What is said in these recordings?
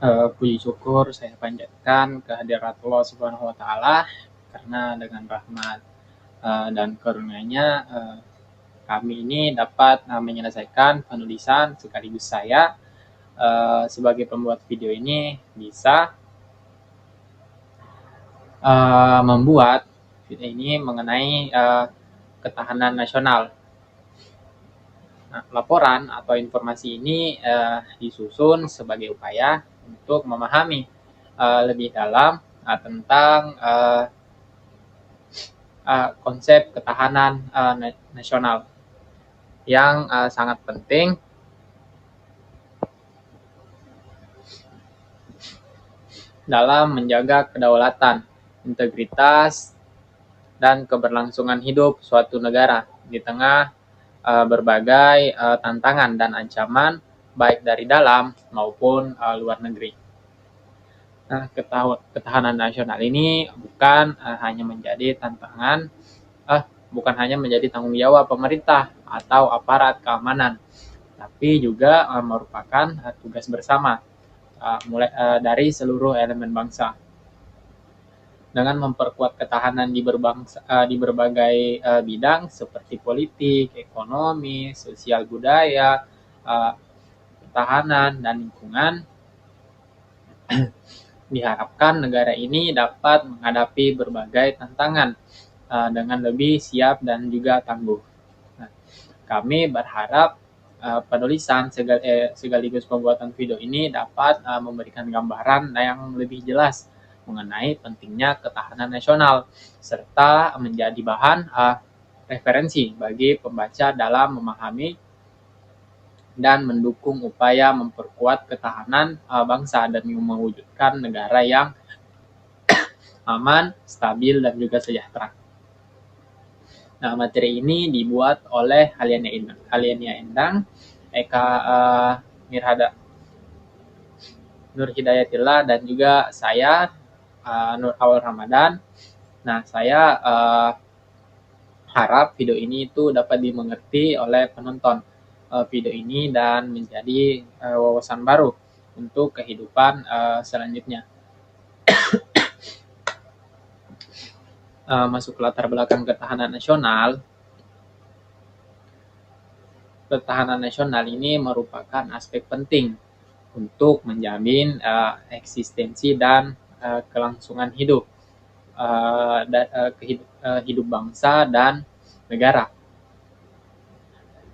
Puji syukur saya panjatkan kehadirat Allah Subhanahu wa taala karena dengan rahmat dan karunia-Nya kami ini dapat menyelesaikan penulisan sekaligus saya sebagai pembuat video ini bisa membuat video ini mengenai ketahanan nasional. Nah, laporan atau informasi ini disusun sebagai upaya untuk memahami lebih dalam tentang konsep ketahanan nasional yang sangat penting dalam menjaga kedaulatan, integritas, dan keberlangsungan hidup suatu negara di tengah berbagai tantangan dan ancaman baik dari dalam maupun luar negeri. Nah, ketahanan nasional ini bukan hanya menjadi bukan hanya menjadi tanggung jawab pemerintah atau aparat keamanan, tapi juga merupakan tugas bersama mulai dari seluruh elemen bangsa. Dengan memperkuat ketahanan di berbagai bidang seperti politik, ekonomi, sosial budaya, pertahanan, dan lingkungan, diharapkan negara ini dapat menghadapi berbagai tantangan dengan lebih siap dan juga tangguh. Nah, kami berharap penulisan sekaligus pembuatan video ini dapat memberikan gambaran yang lebih jelas mengenai pentingnya ketahanan nasional serta menjadi bahan referensi bagi pembaca dalam memahami dan mendukung upaya memperkuat ketahanan bangsa dan mewujudkan negara yang aman, stabil, dan juga sejahtera. Nah, materi ini dibuat oleh Aliania Endang, Eka Nur Hidayatillah, dan juga saya, Nur Awal Ramadan. Nah, saya harap video ini itu dapat dimengerti oleh penonton video ini dan menjadi wawasan baru untuk kehidupan selanjutnya. Masuk ke latar belakang ketahanan nasional. Ketahanan nasional ini merupakan aspek penting untuk menjamin eksistensi dan kelangsungan hidup hidup bangsa dan negara.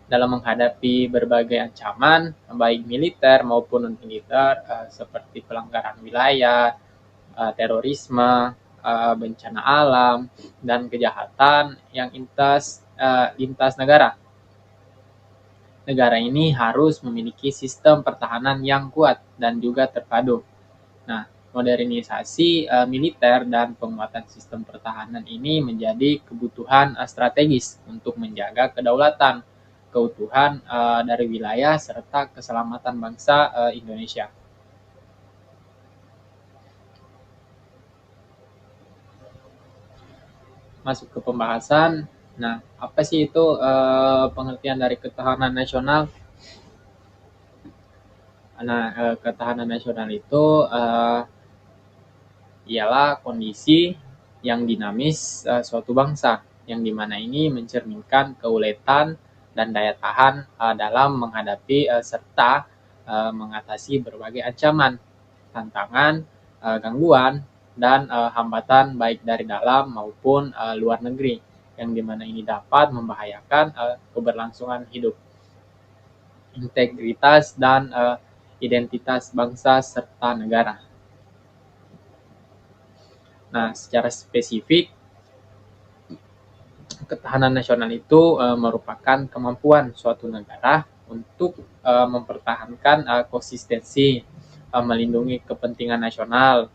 Dalam menghadapi berbagai ancaman, baik militer maupun non-militer, seperti pelanggaran wilayah, terorisme, bencana alam, dan kejahatan yang lintas negara. Negara ini harus memiliki sistem pertahanan yang kuat dan juga terpadu. Nah, modernisasi militer dan penguatan sistem pertahanan ini menjadi kebutuhan strategis untuk menjaga kedaulatan, keutuhan dari wilayah serta keselamatan bangsa Indonesia. Masuk ke pembahasan. Nah, apa sih itu pengertian dari ketahanan nasional? Nah, ketahanan nasional itu ialah kondisi yang dinamis suatu bangsa, yang dimana ini mencerminkan keuletan dan daya tahan dalam menghadapi serta mengatasi berbagai ancaman, tantangan, gangguan, dan hambatan baik dari dalam maupun luar negeri, yang dimana ini dapat membahayakan keberlangsungan hidup, integritas, dan identitas bangsa serta negara. Nah, secara spesifik, ketahanan nasional itu merupakan kemampuan suatu negara untuk mempertahankan konsistensi, melindungi kepentingan nasional,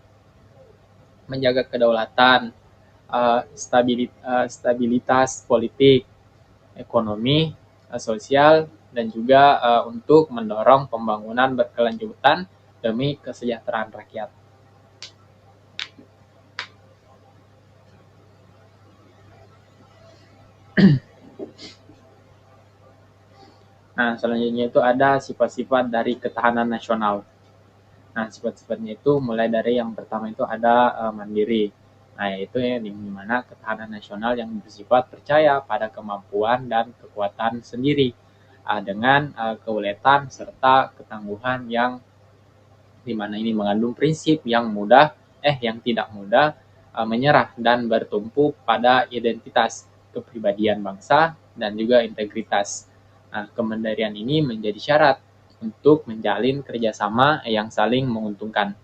menjaga kedaulatan, stabilitas politik, ekonomi, sosial, dan juga untuk mendorong pembangunan berkelanjutan demi kesejahteraan rakyat. Nah, selanjutnya itu ada sifat-sifat dari ketahanan nasional. Nah, sifat-sifatnya itu mulai dari yang pertama itu ada mandiri. Nah, yaitu yang dimana ketahanan nasional yang bersifat percaya pada kemampuan dan kekuatan sendiri dengan keuletan serta ketangguhan yang dimana ini mengandung prinsip yang tidak mudah menyerah dan bertumpu pada identitas kepribadian bangsa dan juga integritas. Nah, kemandirian ini menjadi syarat untuk menjalin kerjasama yang saling menguntungkan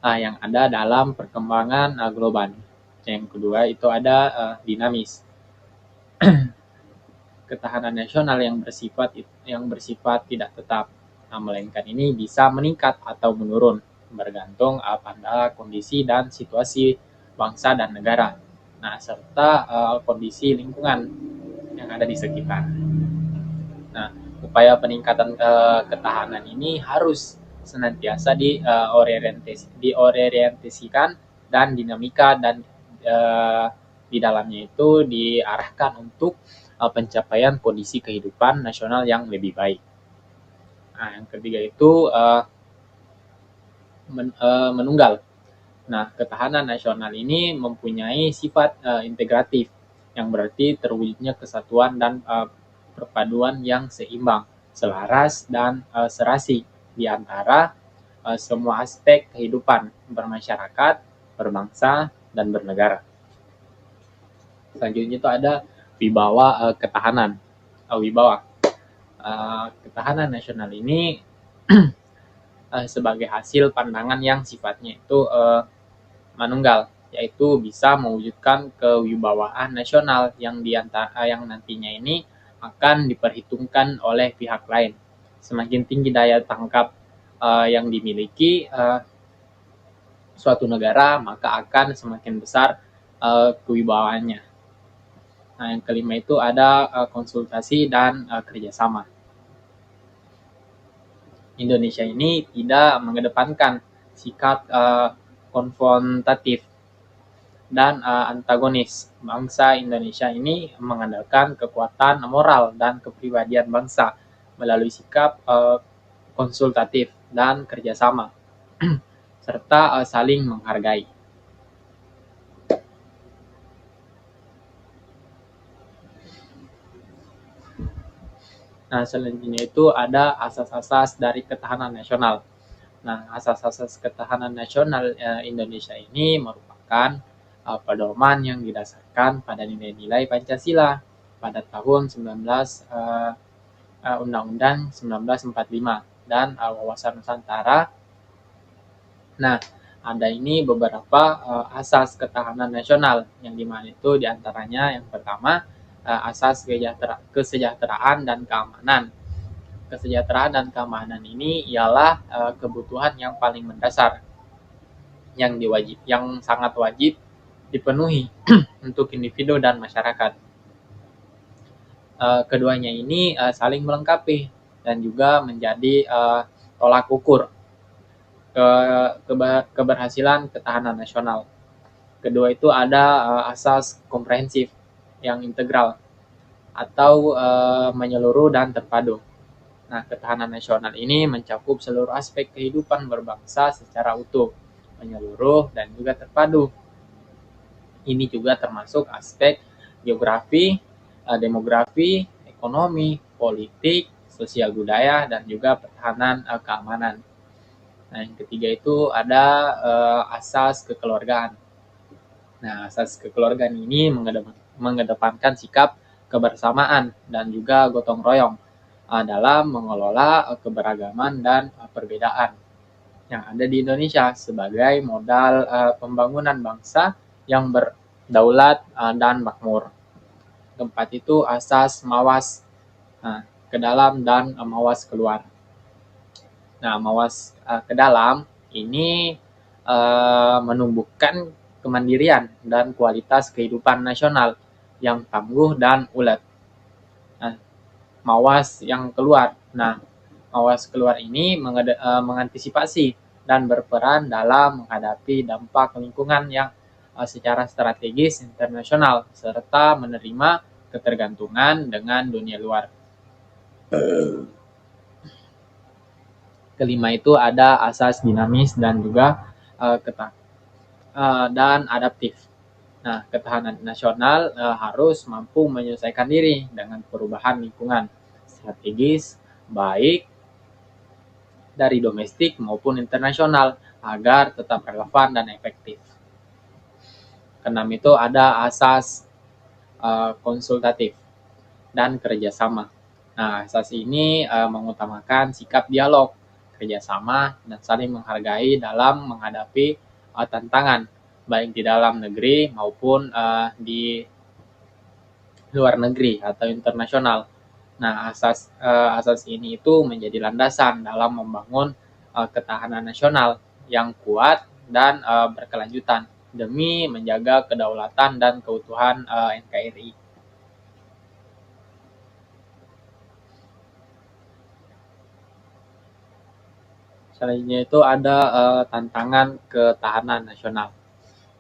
yang ada dalam perkembangan global. Yang kedua itu ada dinamis. Ketahanan nasional yang bersifat tidak tetap, melainkan ini bisa meningkat atau menurun bergantung pada kondisi dan situasi bangsa dan negara. Nah, serta kondisi lingkungan yang ada di sekitar. Nah, upaya peningkatan ketahanan ini harus senantiasa diorientasikan dan dinamika dan di dalamnya itu diarahkan untuk pencapaian kondisi kehidupan nasional yang lebih baik. Nah, yang ketiga itu menunggal. Nah, ketahanan nasional ini mempunyai sifat integratif, yang berarti terwujudnya kesatuan dan perpaduan yang seimbang, selaras, dan serasi di antara semua aspek kehidupan bermasyarakat, berbangsa, dan bernegara. Selanjutnya itu ada wibawa ketahanan. Wibawa. Ketahanan nasional ini sebagai hasil pandangan yang sifatnya itu manunggal, yaitu bisa mewujudkan kewibawaan nasional yang nantinya ini akan diperhitungkan oleh pihak lain. Semakin tinggi daya tangkap yang dimiliki suatu negara, maka akan semakin besar kewibawaannya. Nah, yang kelima itu ada konsultasi dan kerjasama. Indonesia ini tidak mengedepankan sikap konfrontatif dan antagonis. Bangsa Indonesia ini mengandalkan kekuatan moral dan kepribadian bangsa melalui sikap konsultatif dan kerjasama serta saling menghargai. Nah, selanjutnya itu ada asas-asas dari ketahanan nasional. Nah, asas-asas ketahanan nasional Indonesia ini merupakan pedoman yang didasarkan pada nilai-nilai Pancasila pada tahun Undang-Undang 1945 dan wawasan Nusantara. Nah, ada ini beberapa asas ketahanan nasional yang dimana itu diantaranya yang pertama asas kesejahteraan dan keamanan. Kesejahteraan dan keamanan ini ialah kebutuhan yang paling mendasar yang sangat wajib dipenuhi untuk individu dan masyarakat. Keduanya ini saling melengkapi dan juga menjadi tolak ukur keberhasilan ketahanan nasional. Kedua itu ada asas komprehensif yang integral atau menyeluruh dan terpadu. Nah, ketahanan nasional ini mencakup seluruh aspek kehidupan berbangsa secara utuh, menyeluruh, dan juga terpadu. Ini juga termasuk aspek geografi, demografi, ekonomi, politik, sosial budaya, dan juga pertahanan keamanan. Nah, yang ketiga itu ada asas kekeluargaan. Nah, asas kekeluargaan ini mengedepankan sikap kebersamaan dan juga gotong royong dalam mengelola keberagaman dan perbedaan yang ada di Indonesia sebagai modal pembangunan bangsa yang berdaulat dan makmur. Keempat itu asas mawas ke dalam dan mawas keluar. Nah, mawas ke dalam ini menumbuhkan kemandirian dan kualitas kehidupan nasional yang tangguh dan ulet. Nah, mawas yang keluar. Nah, mawas keluar ini mengantisipasi dan berperan dalam menghadapi dampak lingkungan yang secara strategis internasional serta menerima ketergantungan dengan dunia luar. Kelima itu ada asas dinamis dan juga dan adaptif. Nah, ketahanan nasional harus mampu menyesuaikan diri dengan perubahan lingkungan strategis, baik dari domestik maupun internasional, agar tetap relevan dan efektif. Keenam itu ada asas konsultatif dan kerjasama. Nah, asas ini mengutamakan sikap dialog, kerjasama, dan saling menghargai dalam menghadapi tantangan, baik di dalam negeri maupun di luar negeri atau internasional. Nah, asas ini itu menjadi landasan dalam membangun ketahanan nasional yang kuat dan berkelanjutan demi menjaga kedaulatan dan keutuhan NKRI. Selanjutnya itu ada tantangan ketahanan nasional.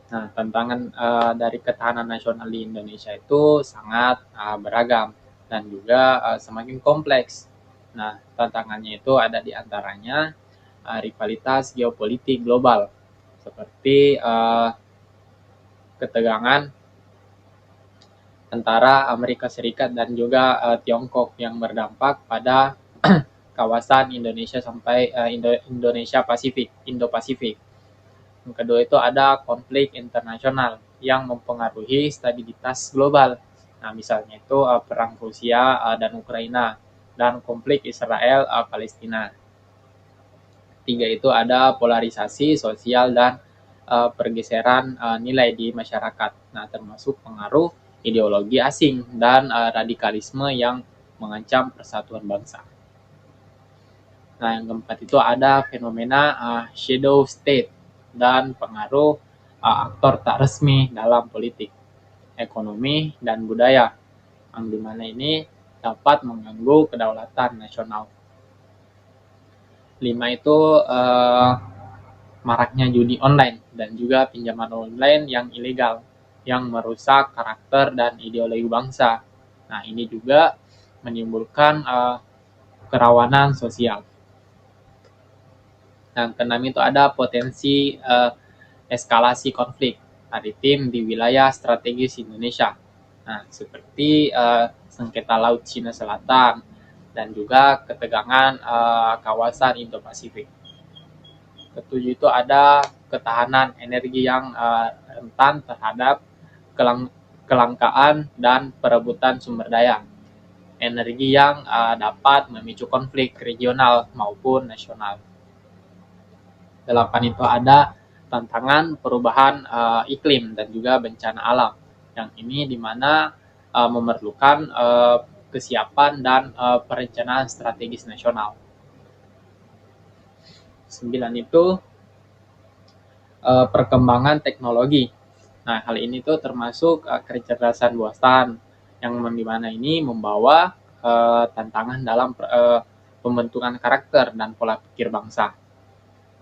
Nah, tantangan dari ketahanan nasional di Indonesia itu sangat beragam dan juga semakin kompleks. Nah, tantangannya itu ada di antaranya rivalitas geopolitik global, seperti ketegangan antara Amerika Serikat dan juga Tiongkok yang berdampak pada kawasan Indonesia sampai Indonesia Pasifik, Indo-Pasifik. Yang kedua itu ada konflik internasional yang mempengaruhi stabilitas global. Nah, misalnya itu perang Rusia dan Ukraina dan konflik Israel Palestina. Tiga itu ada polarisasi sosial dan pergeseran nilai di masyarakat. Nah, termasuk pengaruh ideologi asing dan radikalisme yang mengancam persatuan bangsa. Nah, yang keempat itu ada fenomena shadow state dan pengaruh aktor tak resmi dalam politik, ekonomi, dan budaya, yang dimana ini dapat mengganggu kedaulatan nasional. 5 itu maraknya judi online dan juga pinjaman online yang ilegal, yang merusak karakter dan ideologi bangsa. Nah, ini juga menimbulkan kerawanan sosial. Yang keenam itu ada potensi eskalasi konflik maritim di wilayah strategis Indonesia. Nah, seperti sengketa Laut Cina Selatan dan juga ketegangan kawasan Indo-Pasifik. Ketujuh itu ada ketahanan energi yang rentan terhadap kelangkaan dan perebutan sumber daya. Energi yang dapat memicu konflik regional maupun nasional. 8 itu ada tantangan perubahan iklim dan juga bencana alam. Yang ini di mana memerlukan kesiapan dan perencanaan strategis nasional. 9 itu perkembangan teknologi. Nah, hal ini tuh termasuk kecerdasan buatan yang di mana ini membawa tantangan dalam pembentukan karakter dan pola pikir bangsa.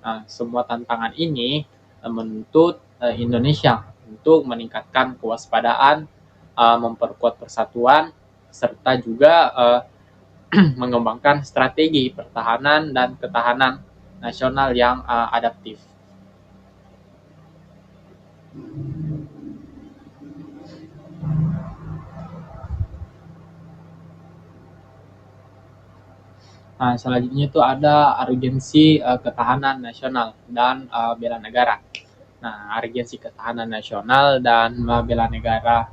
Nah, semua tantangan ini menuntut Indonesia untuk meningkatkan kewaspadaan, memperkuat persatuan, serta juga mengembangkan strategi pertahanan dan ketahanan nasional yang adaptif. Nah, selanjutnya itu ada urgensi ketahanan nasional dan bela negara. Nah, urgensi ketahanan nasional dan bela negara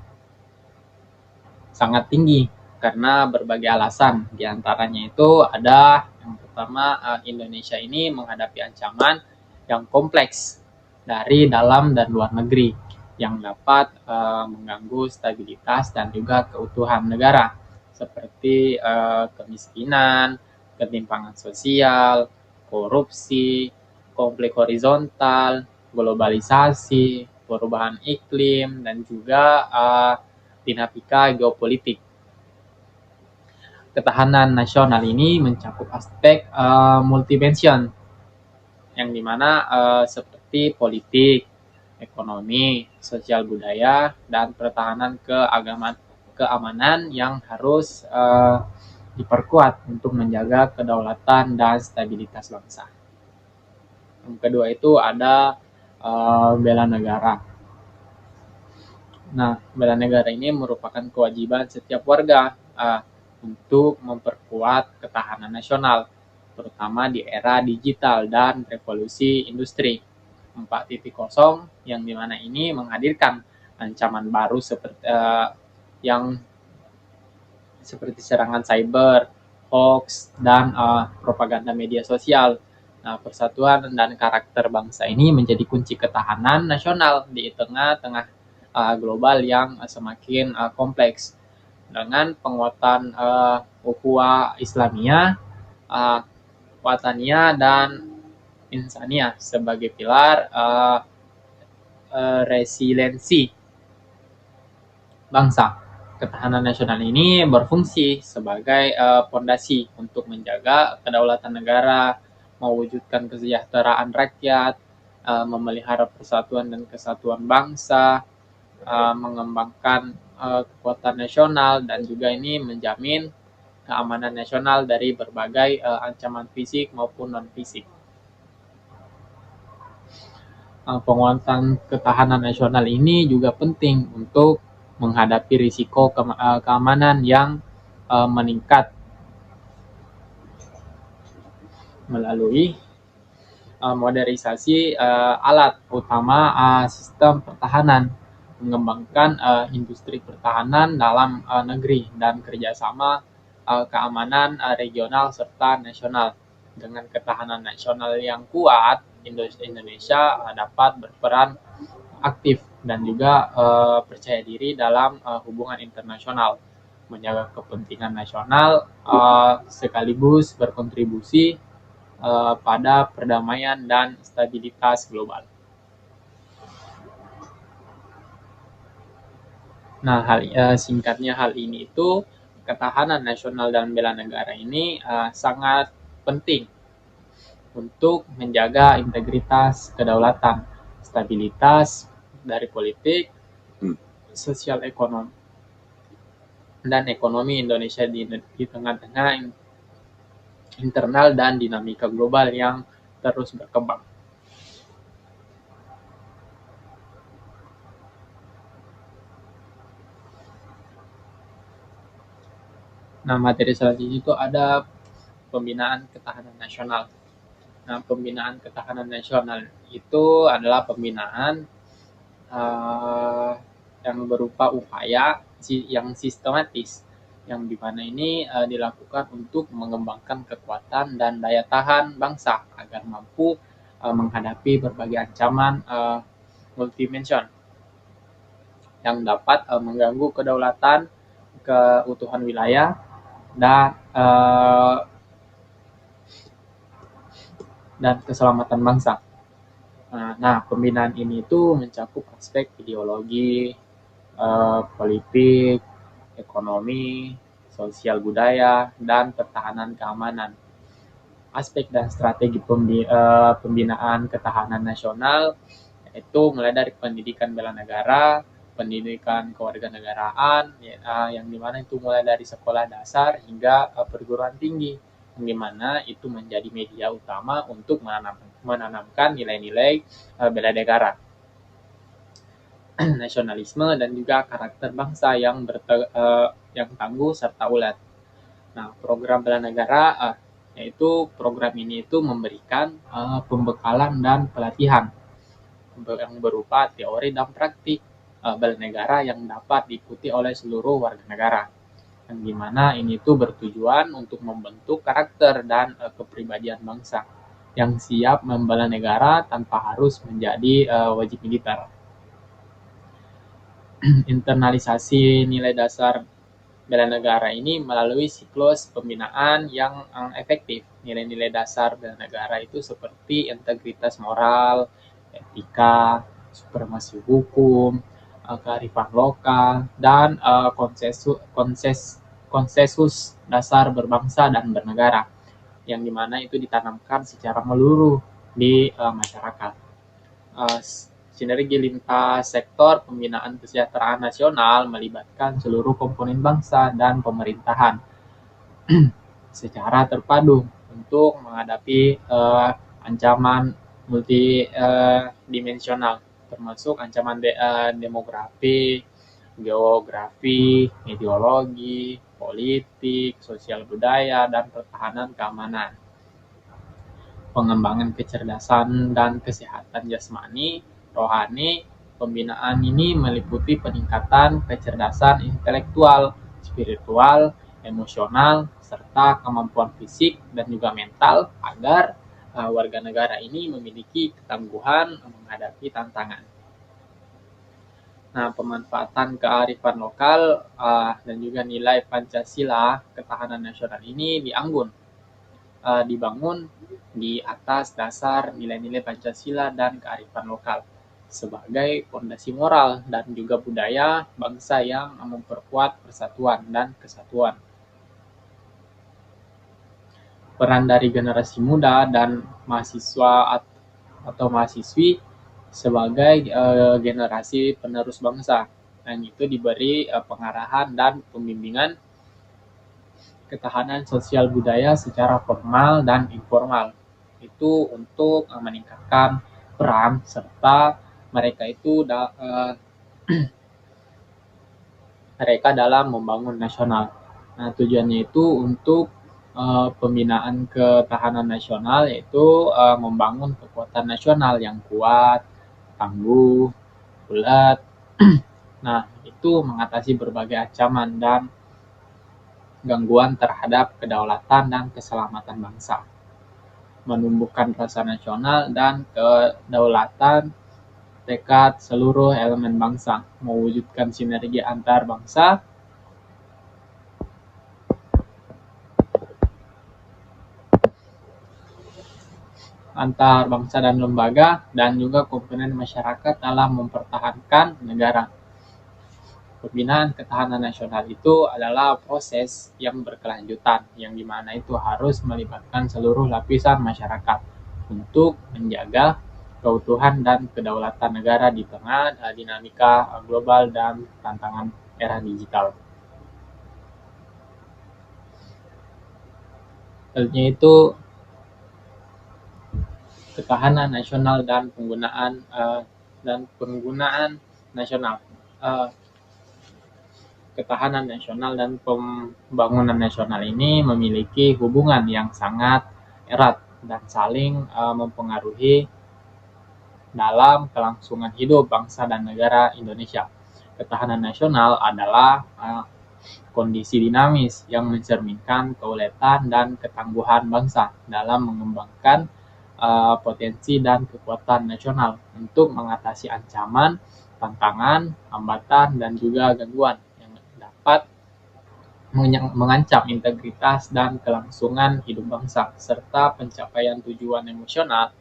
sangat tinggi karena berbagai alasan. Di antaranya itu ada yang pertama, Indonesia ini menghadapi ancaman yang kompleks dari dalam dan luar negeri yang dapat mengganggu stabilitas dan juga keutuhan negara, seperti kemiskinan, ketimpangan sosial, korupsi, konflik horizontal, globalisasi, perubahan iklim, dan juga dinamika geopolitik. Ketahanan nasional ini mencakup aspek multidimension, yang dimana seperti politik, ekonomi, sosial budaya, dan pertahanan keamanan yang harus diperkuat untuk menjaga kedaulatan dan stabilitas bangsa. Yang kedua itu ada bela negara. Nah, bela negara ini merupakan kewajiban setiap warga untuk memperkuat ketahanan nasional, terutama di era digital dan revolusi industri 4.0 yang dimana ini menghadirkan ancaman baru yang seperti serangan cyber, hoax, dan propaganda media sosial. Nah, persatuan dan karakter bangsa ini menjadi kunci ketahanan nasional di tengah-tengah global yang semakin kompleks. Dengan penguatan ukhuwah Islamiyah, Wataniyah, dan Insaniyah sebagai pilar resiliensi bangsa. Ketahanan nasional ini berfungsi sebagai fondasi untuk menjaga kedaulatan negara, mewujudkan kesejahteraan rakyat, memelihara persatuan dan kesatuan bangsa, mengembangkan kekuatan nasional, dan juga ini menjamin keamanan nasional dari berbagai ancaman fisik maupun non-fisik. Penguatan ketahanan nasional ini juga penting untuk menghadapi risiko keamanan yang meningkat melalui modernisasi alat utama sistem pertahanan, mengembangkan industri pertahanan dalam negeri, dan kerjasama keamanan regional serta nasional. Dengan ketahanan nasional yang kuat, Indonesia dapat berperan aktif dan juga percaya diri dalam hubungan internasional, menjaga kepentingan nasional sekaligus berkontribusi pada perdamaian dan stabilitas global. Nah, singkatnya hal ini itu ketahanan nasional dan bela negara ini sangat penting untuk menjaga integritas kedaulatan, stabilitas dari politik, sosial ekonomi, dan ekonomi Indonesia di tengah-tengah internal dan dinamika global yang terus berkembang. Nah, materi selanjutnya itu ada pembinaan ketahanan nasional. Nah, pembinaan ketahanan nasional itu adalah pembinaan yang berupa upaya yang sistematis, yang dimana ini dilakukan untuk mengembangkan kekuatan dan daya tahan bangsa agar mampu menghadapi berbagai ancaman multidimension yang dapat mengganggu kedaulatan, keutuhan wilayah, dan keselamatan bangsa. Nah, pembinaan ini itu mencakup aspek ideologi, politik, ekonomi, sosial budaya, dan pertahanan keamanan. Aspek dan strategi pembinaan ketahanan nasional itu mulai dari pendidikan bela negara, pendidikan kewarganegaraan, yang dimana itu mulai dari sekolah dasar hingga perguruan tinggi, yang dimana itu menjadi media utama untuk menanamkan nilai-nilai bela negara, nasionalisme, dan juga karakter bangsa yang tangguh serta ulet. Nah, program bela negara yaitu program ini itu memberikan pembekalan dan pelatihan yang berupa teori dan praktik bela negara yang dapat diikuti oleh seluruh warga negara. Yang dimana ini tuh bertujuan untuk membentuk karakter dan kepribadian bangsa yang siap membela negara tanpa harus menjadi wajib militer. Internalisasi nilai dasar bela negara ini melalui siklus pembinaan yang efektif. Nilai-nilai dasar bela negara itu seperti integritas moral, etika, supremasi hukum, kearifan lokal, dan konsensus dasar berbangsa dan bernegara, yang dimana itu ditanamkan secara menyeluruh di masyarakat. Sinergi lintas sektor pembinaan kesejahteraan nasional melibatkan seluruh komponen bangsa dan pemerintahan. secara terpadu untuk menghadapi ancaman multidimensional, termasuk ancaman demografi, geografi, ideologi, politik, sosial budaya, dan pertahanan keamanan. Pengembangan kecerdasan dan kesehatan jasmani, rohani, pembinaan ini meliputi peningkatan kecerdasan intelektual, spiritual, emosional, serta kemampuan fisik dan juga mental agar warga negara ini memiliki ketangguhan menghadapi tantangan. Nah, pemanfaatan kearifan lokal dan juga nilai Pancasila, ketahanan nasional ini dibangun di atas dasar nilai-nilai Pancasila dan kearifan lokal sebagai fondasi moral dan juga budaya bangsa yang memperkuat persatuan dan kesatuan. Peran dari generasi muda dan mahasiswa atau mahasiswi sebagai generasi penerus bangsa, dan itu diberi pengarahan dan pembimbingan ketahanan sosial budaya secara formal dan informal. Itu untuk meningkatkan peran serta mereka mereka dalam membangun nasional. Nah, tujuannya itu untuk pembinaan ketahanan nasional, yaitu membangun kekuatan nasional yang kuat, tangguh, bulat. Nah, itu mengatasi berbagai ancaman dan gangguan terhadap kedaulatan dan keselamatan bangsa, menumbuhkan rasa nasional dan kedaulatan, tekad seluruh elemen bangsa, mewujudkan sinergi antar bangsa, antar bangsa dan lembaga, dan juga komponen masyarakat dalam mempertahankan negara. Pembinaan ketahanan nasional itu adalah proses yang berkelanjutan, yang dimana itu harus melibatkan seluruh lapisan masyarakat untuk menjaga keutuhan dan kedaulatan negara di tengah dinamika global dan tantangan era digital. Selanjutnya itu ketahanan nasional dan penggunaan nasional. Ketahanan nasional dan pembangunan nasional ini memiliki hubungan yang sangat erat dan saling mempengaruhi dalam kelangsungan hidup bangsa dan negara Indonesia. Ketahanan nasional adalah kondisi dinamis yang mencerminkan keuletan dan ketangguhan bangsa dalam mengembangkan potensi dan kekuatan nasional untuk mengatasi ancaman, tantangan, hambatan, dan juga gangguan yang dapat mengancam integritas dan kelangsungan hidup bangsa, serta pencapaian tujuan nasional.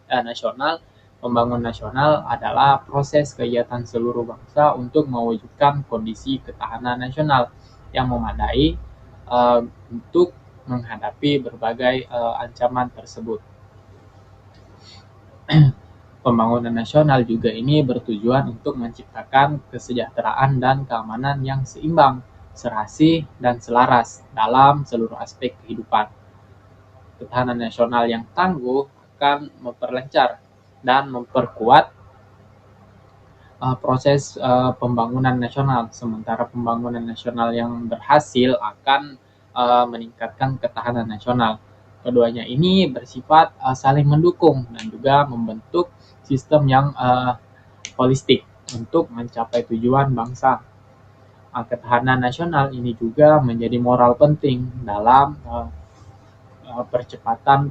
Pembangunan nasional adalah proses kegiatan seluruh bangsa untuk mewujudkan kondisi ketahanan nasional yang memadai untuk menghadapi berbagai ancaman tersebut. Pembangunan nasional juga ini bertujuan untuk menciptakan kesejahteraan dan keamanan yang seimbang, serasi, dan selaras dalam seluruh aspek kehidupan. Ketahanan nasional yang tangguh akan memperlancar dan memperkuat proses pembangunan nasional, sementara pembangunan nasional yang berhasil akan meningkatkan ketahanan nasional. Keduanya ini bersifat saling mendukung dan juga membentuk sistem yang holistik untuk mencapai tujuan bangsa. Ketahanan nasional ini juga menjadi moral penting dalam percepatan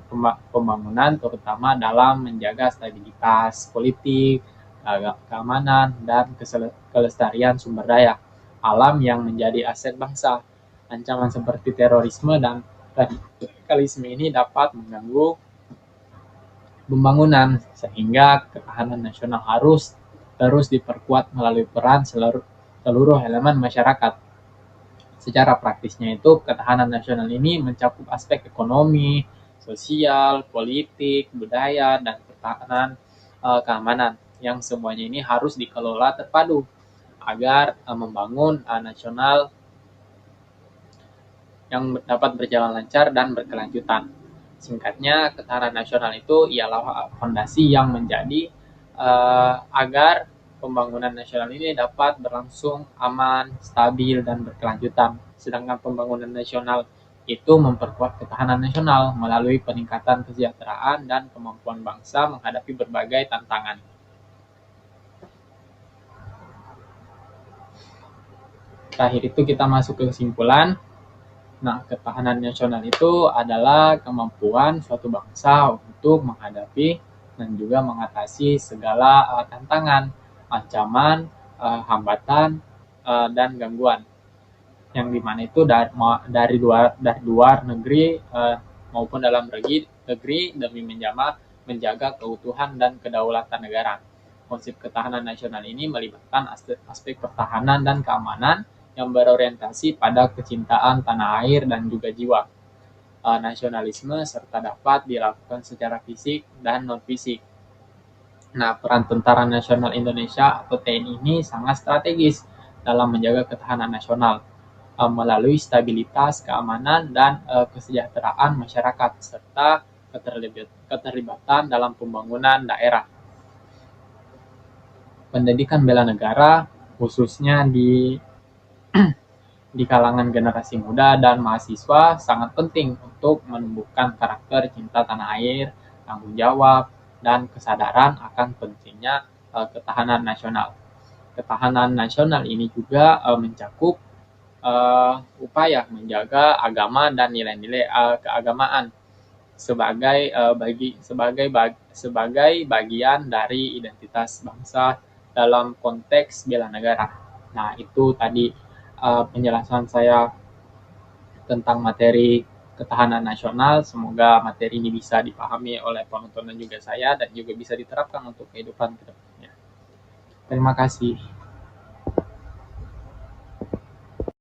pembangunan, terutama dalam menjaga stabilitas politik, keamanan, dan kelestarian sumber daya alam yang menjadi aset bangsa. Ancaman seperti terorisme dan radikalisme ini dapat mengganggu pembangunan, sehingga ketahanan nasional harus terus diperkuat melalui peran seluruh elemen masyarakat. Secara praktisnya itu, ketahanan nasional ini mencakup aspek ekonomi, sosial, politik, budaya, dan pertahanan keamanan, yang semuanya ini harus dikelola terpadu agar membangun nasional yang dapat berjalan lancar dan berkelanjutan. Singkatnya, ketahanan nasional itu ialah fondasi yang menjadi agar pembangunan nasional ini dapat berlangsung aman, stabil, dan berkelanjutan. Sedangkan pembangunan nasional itu memperkuat ketahanan nasional melalui peningkatan kesejahteraan dan kemampuan bangsa menghadapi berbagai tantangan. Terakhir itu kita masuk ke kesimpulan. Nah, ketahanan nasional itu adalah kemampuan suatu bangsa untuk menghadapi dan juga mengatasi segala tantangan, ancaman, hambatan, dan gangguan. Yang dimana itu dari luar negeri maupun dalam negeri demi menjaga keutuhan dan kedaulatan negara. Konsep ketahanan nasional ini melibatkan aspek pertahanan dan keamanan yang berorientasi pada kecintaan tanah air dan juga jiwa, nasionalisme, serta dapat dilakukan secara fisik dan non-fisik. Nah, peran Tentara Nasional Indonesia atau TNI ini sangat strategis dalam menjaga ketahanan nasional melalui stabilitas, keamanan, dan kesejahteraan masyarakat, serta keterlibatan dalam pembangunan daerah. Pendidikan bela negara, khususnya di kalangan generasi muda dan mahasiswa, sangat penting untuk menumbuhkan karakter cinta tanah air, tanggung jawab, dan kesadaran akan pentingnya ketahanan nasional. Ketahanan nasional ini juga mencakup upaya menjaga agama dan nilai-nilai keagamaan sebagai bagian dari identitas bangsa dalam konteks bela negara. Nah, itu tadi penjelasan saya tentang materi ketahanan nasional. Semoga materi ini bisa dipahami oleh penonton dan juga saya, dan juga bisa diterapkan untuk kehidupan kedepannya. Terima kasih.